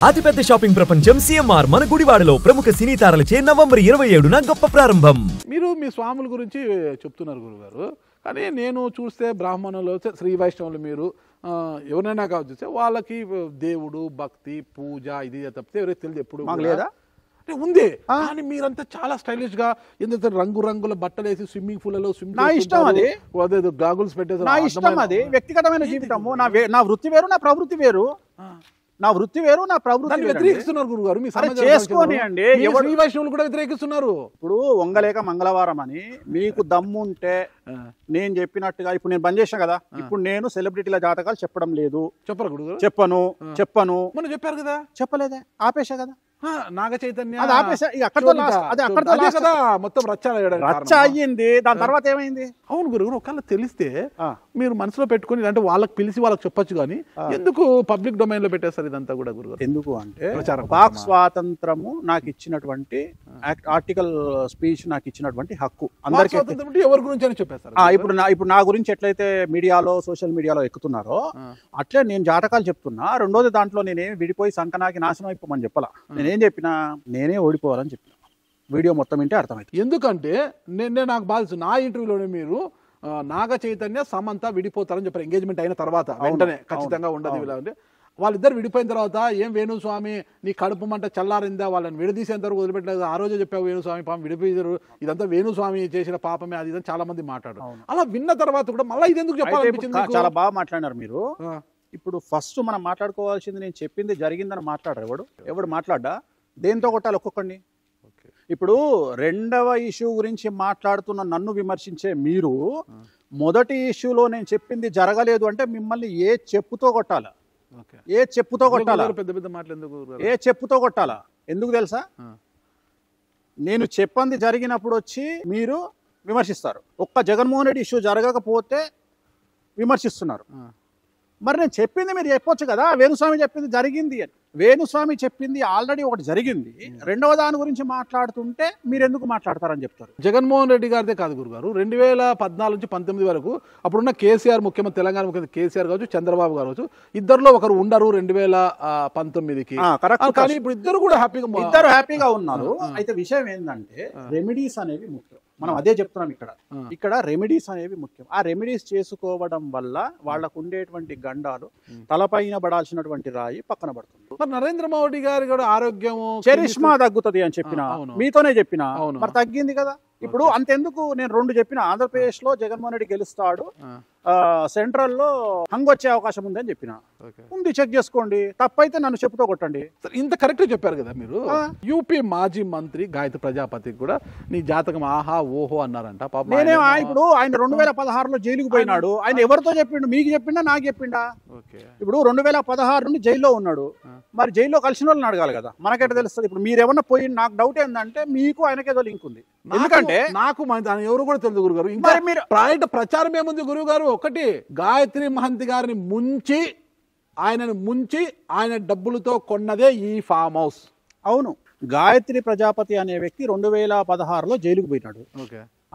అతిపెద్ద షాపింగ్ ప్రపంచం సిఎంఆర్ మన గుడివాడలో ప్రముఖ సినీ తారలచే నవంబర్ 27న గొప్ప ప్రారంభం. మీరు మీ స్వాముల గురించి చెప్తున్నారు గురుగారు, కానీ నేను చూస్తే బ్రాహ్మణులు శ్రీ వైష్ణవులు మీరు ఎవరైనా కావచ్చు వాళ్ళకి దేవుడు భక్తి పూజ ఇది తప్పితే ఎవరైతే తెలియదు ఎప్పుడు లేదా అంటే ఉంది. కానీ మీరంతా చాలా స్టైలిష్ గా ఎందుకంటే రంగురంగుల బట్టలు వేసి స్విమ్మింగ్ పూల్లో నా ఇష్టం అది గాగుల్స్ పెట్టేసి నా ఇష్టం అది వ్యక్తిగతమైన జీవితము నా వృత్తి వేరు నా ప్రవృత్తి వేరు నా వృత్తి వేరు నా ప్రవృత్తి వ్యతిరేకిస్తున్నారు గురుగారు. మీ చేసుకోని అండి శ్రీ వైష్ణవులు కూడా వ్యతిరేకిస్తున్నారు. ఇప్పుడు వంగలేక మంగళవారం అని మీకు దమ్ము ఉంటే నేను చెప్పినట్టుగా ఇప్పుడు నేను బంద్ చేసిన కదా, ఇప్పుడు నేను సెలబ్రిటీల జాతకాలు చెప్పడం లేదు. చెప్పరు గురుగారు? చెప్పను మనం చెప్పారు కదా. చెప్పలేదే, ఆపేసా కదా. నాగ చైతన్య అది ఆపేసా, అక్కడతో మొత్తం రచ్చ అయ్యింది. దాని తర్వాత ఏమైంది? అవును గురుగారు, ఒకవేళ తెలిస్తే మీరు మనసులో పెట్టుకుని అంటే వాళ్ళకి పిలిచి వాళ్ళకి చెప్పొచ్చు, కానీ ఎందుకు పబ్లిక్ డొమైన్ లో పెట్టేస్తారు ఇదంతా కూడా గురుగారు? ఎందుకు అంటే వాక్ స్వాతంత్రము నాకు ఇచ్చినటువంటి ఆర్టికల్ స్పీచ్ నాకు ఇచ్చినటువంటి హక్కు అందరికీ. ఎవరి గురించి అని చెప్పేస్తారు. ఇప్పుడు నా గురించి ఎట్లయితే మీడియాలో సోషల్ మీడియాలో ఎక్కుతున్నారో అట్లే నేను జాతకాలు చెప్తున్నా. రెండోది దాంట్లో నేనేమి విడిపోయి సంకనాకి నాశనం అయిపోమని చెప్పాల. నేనేం చెప్పినా నేనే ఓడిపోవాలని చెప్పిన. వీడియో మొత్తం వింటే అర్థమైంది. ఎందుకంటే నేను నాకు బాధ నా ఇంటర్వ్యూలోనే మీరు నాగ చైతన్య సమంత విడిపోతారని చెప్పారు. ఎంగేజ్మెంట్ అయిన తర్వాత వెంటనే ఖచ్చితంగా ఉండదు ఇలా అంటే వాళ్ళిద్దరు విడిపోయిన తర్వాత ఏం వేణుస్వామి నీ కడుపు మంట చల్లారిందా, వాళ్ళని విడదీసేంత వరకు వదిలిపెట్టలేదు. ఆ రోజే చెప్పావు వేణుస్వామి పాపం విడిపోయారు, ఇదంతా వేణుస్వామి చేసిన పాపమే అది ఇదని చాలా మంది మాట్లాడారు. అలా విన్న తర్వాత కూడా మళ్ళీ ఇది ఎందుకు చెప్పాలనిపించింది? చాలా బాగా మాట్లాడినారు మీరు. ఇప్పుడు ఫస్ట్ మనం మాట్లాడుకోవాల్సింది నేను చెప్పింది జరిగిందని మాట్లాడరు. ఎవడు మాట్లాడ్డా దేంతో కొట్టాలి ఒక్కొక్కడిని. ఇప్పుడు రెండవ ఇష్యూ గురించి మాట్లాడుతున్న నన్ను విమర్శించే మీరు మొదటి ఇష్యూలో నేను చెప్పింది జరగలేదు అంటే మిమ్మల్ని ఏ చెప్పుతో కొట్టాలా? ఏ చెప్పుతో కొట్టాలా? పెద్ద పెద్ద మాటలు ఏ చెప్పుతో కొట్టాలా? ఎందుకు తెలుసా? నేను చెప్పింది జరిగినప్పుడు వచ్చి మీరు విమర్శిస్తారు. ఒక్క జగన్మోహన్ రెడ్డి ఇష్యూ జరగకపోతే విమర్శిస్తున్నారు. మరి నేను చెప్పింది మీరు చెప్పొచ్చు కదా, వేణుస్వామి చెప్పింది జరిగింది అని. వేణుస్వామి చెప్పింది ఆల్రెడీ ఒకటి జరిగింది, రెండవ దాని గురించి మాట్లాడుతుంటే మీరు ఎందుకు మాట్లాడతారని చెప్తారు. జగన్మోహన్ రెడ్డి గారిదే కాదు గురుగారు, 2014 నుంచి 19 వరకు అప్పుడున్న కేసీఆర్ ముఖ్యమంత్రి, తెలంగాణ ముఖ్యమంత్రి కేసీఆర్ కావచ్చు, చంద్రబాబు గారు కావచ్చు, ఇద్దరులో ఒకరు ఉండరు 2019కి. కానీ ఇప్పుడు ఇద్దరు కూడా హ్యాపీగా ఉన్నారు. అయితే విషయం ఏంటంటే రెమెడీస్ అనేవి ముఖ్యం. మనం అదే చెప్తున్నాం ఇక్కడ రెమెడీస్ అనేవి ముఖ్యం. ఆ రెమెడీస్ చేసుకోవడం వల్ల వాళ్ళకు ఉండేటువంటి గండాలు తలపైన పడాల్సినటువంటి రాయి పక్కన పడుతుంది. నరేంద్ర మోడీ గారి కూడా ఆరోగ్యం చరిష్మా తగ్గుతుంది అని చెప్పిన, మీతోనే చెప్పిన, మరి తగ్గింది కదా. ఇప్పుడు అంతెందుకు నేను 2 చెప్పిన. ఆంధ్రప్రదేశ్ లో జగన్మోహన్ రెడ్డి గెలుస్తాడు, సెంట్రల్ లో హంగ్ వచ్చే అవకాశం ఉంది అని చెప్పిన. ఉంది, చెక్ చేసుకోండి. తప్పైతే నన్ను చెప్పుతో కొట్టండి. ఇంత కరెక్ట్ చెప్పారు కదా మీరు. యూపీ మాజీ మంత్రి గాయత్రి ప్రజాపతి కూడా నీ జాతకం ఆహా ఓహో అన్నారంట. నేనే ఇప్పుడు ఆయన 2016లో జైలుకు పోయినాడు. ఆయన ఎవరితో చెప్పిండు? మీకు చెప్పిండా నాకు చెప్పిండా? ఇప్పుడు 2016 నుండి జైల్లో ఉన్నాడు. మరి జైల్లో కలిసిన వాళ్ళని అడగాలి కదా, మనకెట తెలుస్తుంది? ఇప్పుడు మీరు ఏమన్నా పోయి నాకు డౌట్ ఏంటంటే మీకు ఆయనకేదో లింక్ ఉంది. ఎందుకంటే నాకు ఎవరు కూడా తెలియదు గురుగారు. ఇంకా మీరు ప్రచారం ఏముంది గురుగారు? ఒకటి గాయత్రి మహంతి గారిని ముంచి ఆయన డబ్బులతో కొన్నదే ఈ ఫామ్ హౌస్. అవును, గాయత్రి ప్రజాపతి అనే వ్యక్తి 2016లో జైలుకు పోయినాడు.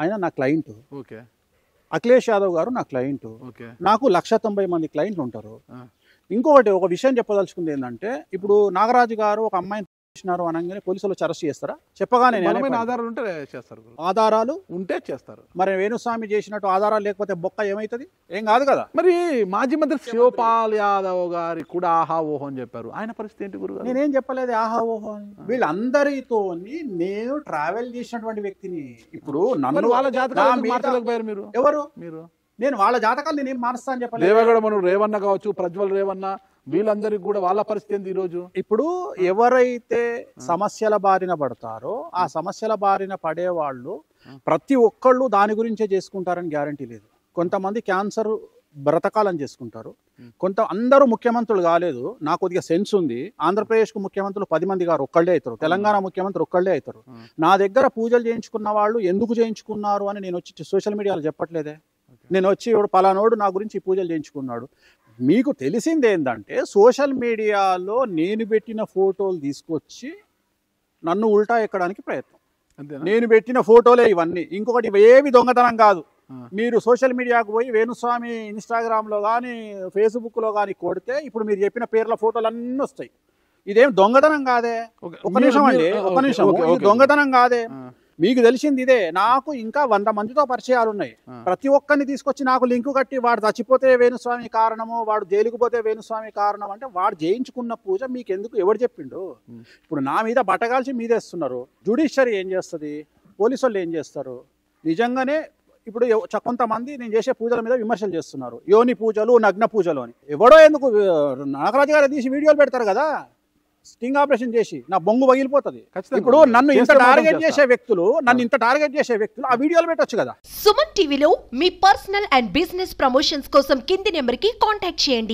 ఆయన నా క్లయింట్. అఖిలేష్ యాదవ్ గారు నా క్లయింట్. నాకు 190 మంది క్లయింట్లు ఉంటారు. ఇంకొకటి ఒక విషయం చెప్పదలుచుకుంది ఏంటంటే, ఇప్పుడు నాగరాజు గారు ఒక అమ్మాయిని చేసినారు అనగానే పోలీసులు అరెస్ట్ చేస్తారా? చెప్పగానే ఆధారాలు ఉంటే చేస్తారు. ఆధారాలు ఉంటే చేస్తారు. మరి వేణుస్వామి చేసినట్టు ఆధారాలు లేకపోతే బొక్క ఏమైతుంది? ఏం కాదు కదా. మరి మాజీ మంత్రి శివపాల్ యాదవ్ గారి కూడా ఆహా ఓహో అని చెప్పారు. ఆయన పరిస్థితి ఏంటి గురుగారు? నేనేం చెప్పలేదు ఆహా ఓహో అని. వీళ్ళందరితో నేను ట్రావెల్ చేసినటువంటి వ్యక్తిని. ఇప్పుడు నన్ను వాళ్ళ జాతకాలు మార్చలేకపోయారు మీరు. ఎవరు? మీరు. నేను వాళ్ళ జాతకాలు నేనేం మారుస్తా అని చెప్పలేదు. దేవగడ మనం రేవన్న కావచ్చు, ప్రజ్వల్ రేవన్న, వీళ్ళందరికీ కూడా వాళ్ళ పరిస్థితి ఏంది ఈరోజు? ఇప్పుడు ఎవరైతే సమస్యల బారిన పడతారో ఆ సమస్యల బారిన పడేవాళ్ళు ప్రతి ఒక్కళ్ళు దాని గురించే చేసుకుంటారని గ్యారంటీ లేదు. కొంతమంది క్యాన్సర్ బ్రతకాలని చేసుకుంటారు, అందరూ ముఖ్యమంత్రులు కాలేదు. నాకు కొద్దిగా సెన్స్ ఉంది. ఆంధ్రప్రదేశ్కు ముఖ్యమంత్రులు 10 మంది గారు ఒక్కళ్ళే అవుతారు, తెలంగాణ ముఖ్యమంత్రి ఒక్కళ్ళే అవుతారు. నా దగ్గర పూజలు చేయించుకున్న వాళ్ళు ఎందుకు చేయించుకున్నారు అని నేను వచ్చి సోషల్ మీడియాలో చెప్పట్లేదే. నేను వచ్చి ఇప్పుడు పలానోడు నా గురించి పూజలు చేయించుకున్నాడు. మీకు తెలిసింది ఏంటంటే సోషల్ మీడియాలో నేను పెట్టిన ఫోటోలు తీసుకొచ్చి నన్ను ఉల్టా ఎక్కడానికి ప్రయత్నం. నేను పెట్టిన ఫోటోలే ఇవన్నీ, ఇంకొకటి ఏవి దొంగతనం కాదు. మీరు సోషల్ మీడియాకు పోయి వేణుస్వామి ఇన్స్టాగ్రామ్లో కానీ ఫేస్బుక్లో కానీ కొడితే ఇప్పుడు మీరు చెప్పిన పేర్ల ఫోటోలు అన్నీ వస్తాయి. ఇదేం దొంగతనం కాదే. ఓకే. ఒక నిమిషం అండి, మీరు- ఒక ఓకే, నిమిషం. ఓకే, ఇది ఓకే. దొంగతనం కాదే. మీకు తెలిసింది ఇదే. నాకు ఇంకా 100 మందితో పరిచయాలు ఉన్నాయి. ప్రతి ఒక్కరిని తీసుకొచ్చి నాకు లింకు కట్టి వాడు చచ్చిపోతే వేణుస్వామి కారణము, వాడు జైలుకు పోతే వేణుస్వామి కారణం అంటే వాడు చేయించుకున్న పూజ మీకు ఎందుకు ఎవరు చెప్పిండు? ఇప్పుడు నా మీద బట్టగాల్చి మీదేస్తున్నారు. జ్యుడిషియరీ ఏం చేస్తుంది, పోలీసు వాళ్ళు ఏం చేస్తారు? నిజంగానే ఇప్పుడు కొంతమంది నేను చేసే పూజల మీద విమర్శలు చేస్తున్నారు. యోని పూజలు, నగ్న పూజలు అని. ఎవడో ఎందుకు నాగరాజు గారు తీసి వీడియోలు పెడతారు కదా, స్టింగ్ ఆపరేషన్ చేసి నా బొంగు పగిలిపోతుంది. ఖచ్చితంగా. ఇప్పుడు నన్ను ఇంత చేస్తే మాత్రం టార్గెట్ చేస్తా. చేసే వ్యక్తులు, ఆ వీడియోలు పెట్టొచ్చు కదా. సుమన్ టీవీలో మీ పర్సనల్ అండ్ బిజినెస్ ప్రమోషన్స్ కోసం కింది నెంబర్కి కాంటాక్ట్ చేయండి.